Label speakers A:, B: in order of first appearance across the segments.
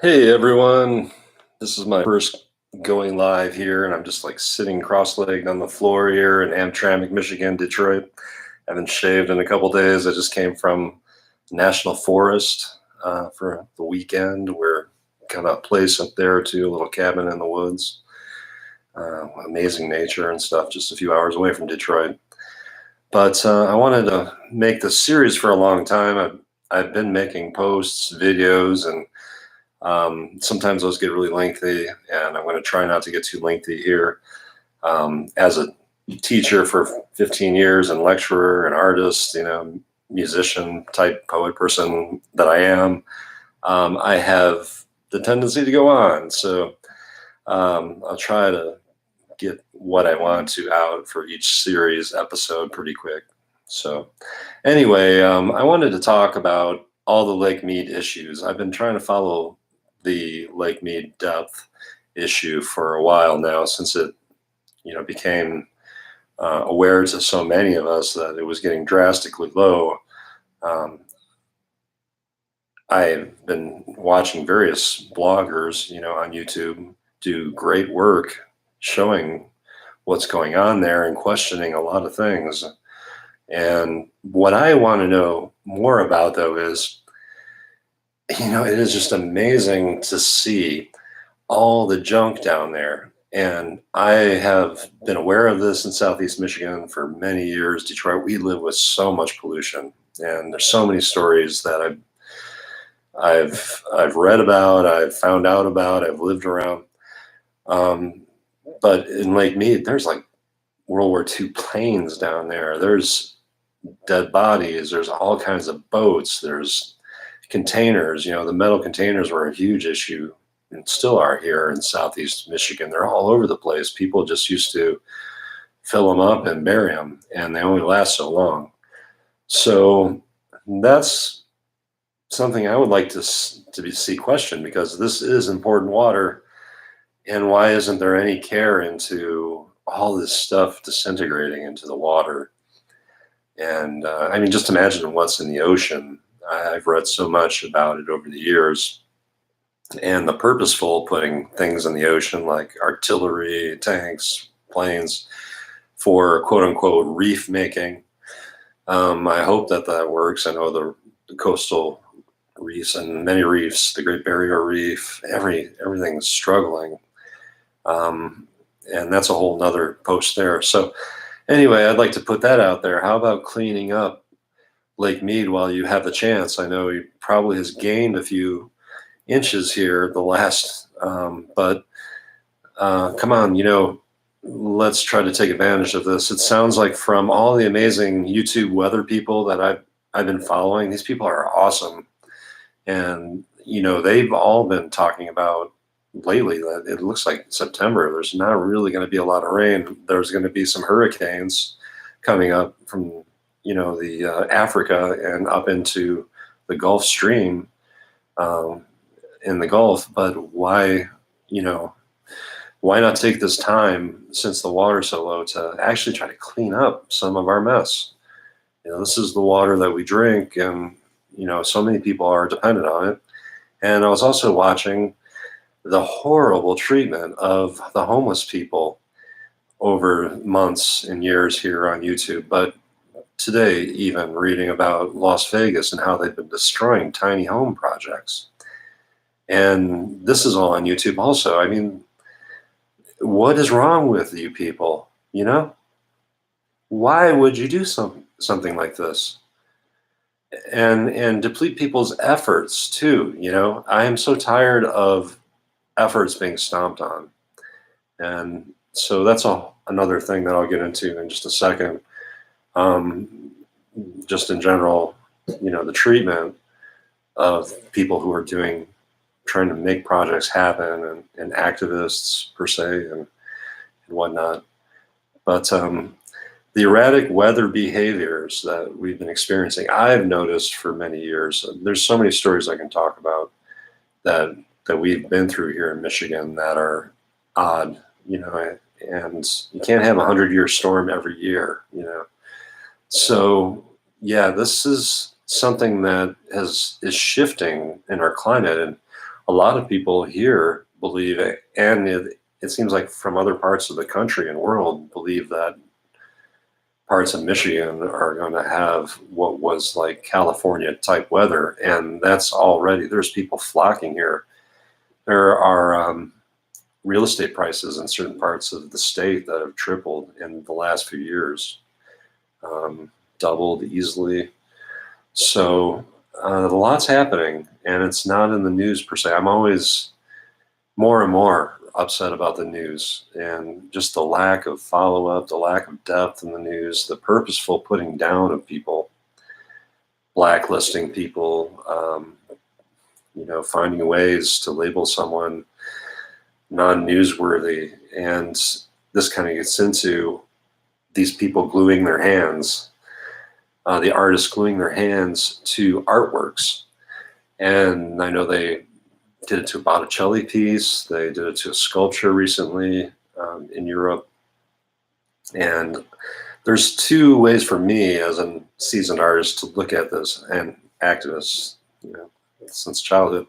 A: Hey everyone, this is my first going live here, and I'm just like sitting cross-legged on the floor here in Hamtramck, Michigan, Detroit. I haven't shaved in a couple days. I just came from National Forest for the weekend. We're got a place up there too, a little cabin in the woods. Amazing nature and stuff, just a few hours away from Detroit. But I wanted to make this series for a long time. I've been making posts, videos, and sometimes those get really lengthy, and I'm going to try not to get too lengthy here. As a teacher for 15 years and lecturer and artist, musician type poet person that I am, I have the tendency to go on. So I'll try to get what I want to out for each series episode pretty quick. So anyway, I wanted to talk about all the Lake Mead issues. I've been trying to follow the Lake Mead depth issue for a while now, since it became aware to so many of us that it was getting drastically low. I've been watching various bloggers, on YouTube do great work showing what's going on there and questioning a lot of things. And what I want to know more about, though, is, it is just amazing to see all the junk down there. And I have been aware of this in Southeast Michigan for many years. Detroit, we live with so much pollution, and there's so many stories that I've read about, I've found out about, I've lived around. But in Lake Mead, there's like World War II planes down there. There's dead bodies. There's all kinds of boats. There's containers. The metal containers were a huge issue and still are here in Southeast Michigan. They're all over the place. People just used to fill them up and bury them, and they only last so long. So that's something I would like to see questioned, because this is important water. And why isn't there any care into all this stuff disintegrating into the water? And I mean, just imagine what's in the ocean. I've read so much about it over the years, and the purposeful putting things in the ocean like artillery, tanks, planes for quote unquote reef making. I hope that works. I know the coastal reefs and many reefs, the Great Barrier Reef, everything's struggling. And that's a whole nother post there. So anyway, I'd like to put that out there. How about cleaning up Lake Mead while you have the chance? I know he probably has gained a few inches here the last, but come on, let's try to take advantage of this. It sounds like from all the amazing YouTube weather people that I've been following, these people are awesome. And, they've all been talking about lately that it looks like September, there's not really going to be a lot of rain. There's going to be some hurricanes coming up from, the Africa and up into the Gulf Stream in the Gulf. But why not take this time, since the water's so low, to actually try to clean up some of our mess? This is the water that we drink, and, so many people are dependent on it. And I was also watching the horrible treatment of the homeless people over months and years here on YouTube. But today, even reading about Las Vegas and how they've been destroying tiny home projects. And this is all on YouTube also. I mean, what is wrong with you people? Why would you do something like this? And deplete people's efforts too. I am so tired of efforts being stomped on. And so that's another thing that I'll get into in just a second. Just in general, the treatment of people who are trying to make projects happen, and activists per se, and whatnot. But the erratic weather behaviors that we've been experiencing, I've noticed for many years. There's so many stories I can talk about that we've been through here in Michigan that are odd, and you can't have 100-year storm every year, So yeah, this is something that is shifting in our climate. And a lot of people here believe it, and it seems like from other parts of the country and world believe that parts of Michigan are going to have what was like California type weather, and that's already there's people flocking here. There are real estate prices in certain parts of the state that have tripled in the last few years, doubled easily. So a lot's happening, and it's not in the news per se. I'm always more and more upset about the news and just the lack of follow up, the lack of depth in the news, the purposeful putting down of people, blacklisting people, finding ways to label someone non-newsworthy. And this kind of gets into these people gluing their hands, the artists gluing their hands to artworks. And I know they did it to a Botticelli piece. They did it to a sculpture recently in Europe. And there's two ways for me as a seasoned artist to look at this, and activist, since childhood.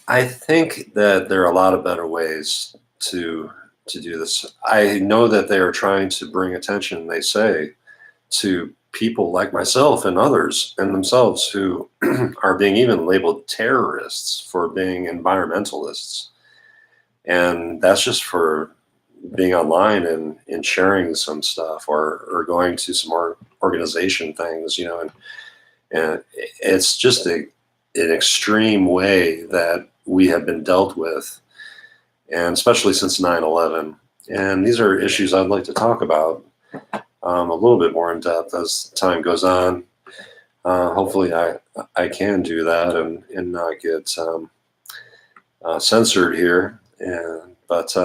A: I think that there are a lot of better ways to do this. I know that they are trying to bring attention, they say, to people like myself and others and themselves who are being even labeled terrorists for being environmentalists. And that's just for being online and sharing some stuff or going to some more organization things, and it's just an extreme way that we have been dealt with, and especially since 9/11. And these are issues I'd like to talk about a little bit more in depth as time goes on. Hopefully I can do that and not get censored here. But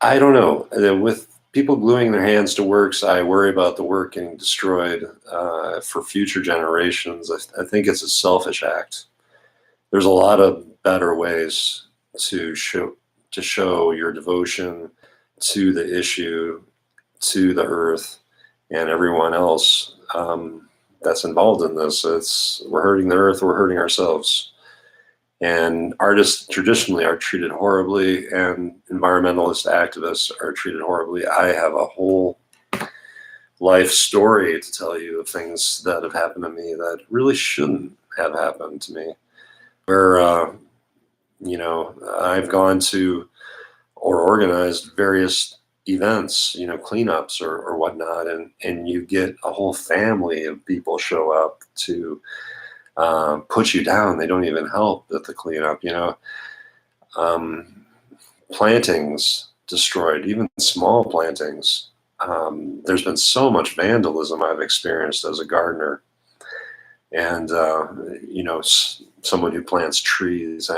A: I don't know. With people gluing their hands to works, I worry about the work getting destroyed for future generations. I think it's a selfish act. There's a lot of better ways to show your devotion to the issue, to the earth, and everyone else that's involved in this. We're hurting the earth, we're hurting ourselves. And artists traditionally are treated horribly, and environmentalist activists are treated horribly. I have a whole life story to tell you of things that have happened to me that really shouldn't have happened to me. Where, I've gone to or organized various events, cleanups or whatnot, and you get a whole family of people show up to put you down. They don't even help at the cleanup, plantings destroyed, even small plantings. There's been so much vandalism I've experienced as a gardener, and someone who plants trees.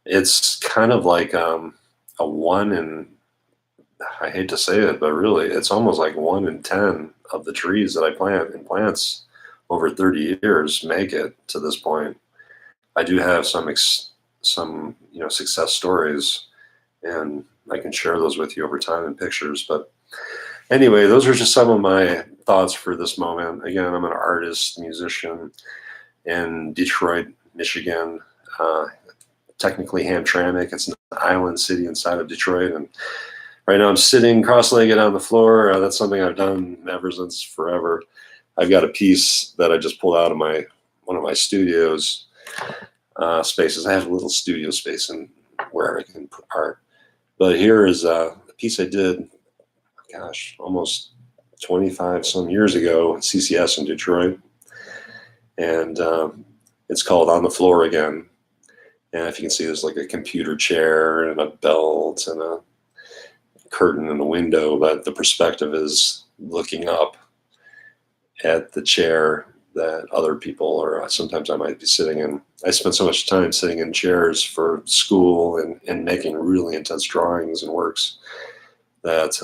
A: It's kind of like a one in, I hate to say it, but really it's almost like 1 in 10 of the trees that I plant in plants over 30 years make it to this point. I do have some success stories, and I can share those with you over time in pictures. But anyway, those are just some of my thoughts for this moment. Again, I'm an artist, musician in Detroit, Michigan, technically Hamtramck. It's an island city inside of Detroit, and right now I'm sitting cross-legged on the floor. That's something I've done ever since forever. I've got a piece that I just pulled out of one of my studios spaces. I have a little studio space in where I can put art. But here is a piece I did, almost 25 some years ago at CCS in Detroit. And it's called On the Floor Again. And if you can see, there's like a computer chair and a belt and a curtain in the window, but the perspective is looking up at the chair that other people, or sometimes I might be sitting in. I spent so much time sitting in chairs for school and making really intense drawings and works that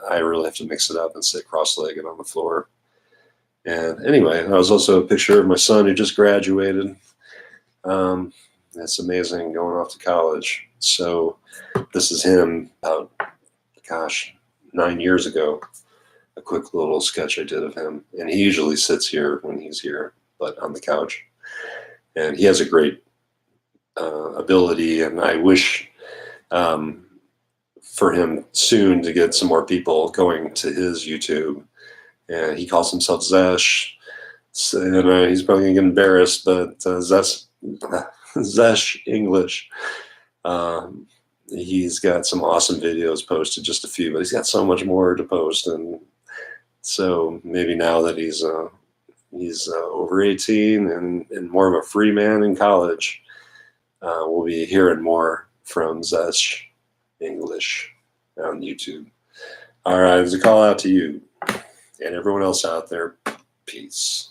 A: I really have to mix it up and sit cross-legged on the floor. And anyway, I was also a picture of my son who just graduated. It's amazing going off to college. So this is him about, 9 years ago. A quick little sketch I did of him. And he usually sits here when he's here, but on the couch. And he has a great ability, and I wish for him soon to get some more people going to his YouTube. And he calls himself Zesh. So, he's probably gonna get embarrassed, but Zesh English. He's got some awesome videos posted, just a few, but he's got so much more to post. And so maybe now that he's over 18 and more of a free man in college, we'll be hearing more from Zesh English on YouTube. All right, there's a call out to you and everyone else out there. Peace.